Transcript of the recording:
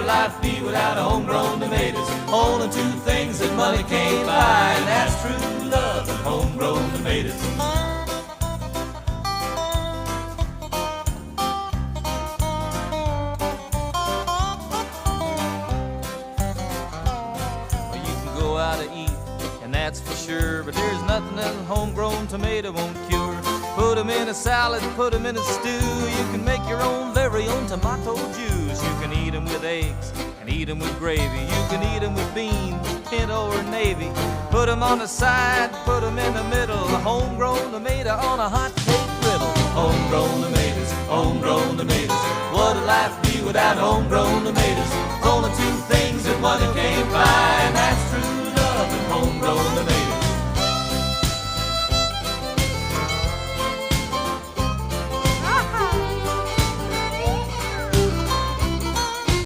would life be without homegrown tomatoes? Only two things that money can't buy, and that's true love and homegrown tomatoes. Well, you can go out to eat, and that's for sure, but there's nothing that a homegrown tomato won't cure. Put 'em in a salad, put 'em in a stew. You can make your own very own tomato juice. You can eat 'em with eggs and eat 'em with gravy. You can eat 'em with beans, pinto or navy. Put 'em on the side, put 'em in the middle. A homegrown tomato on a hot cake griddle. Homegrown tomatoes, homegrown tomatoes. What'd life be without homegrown tomatoes?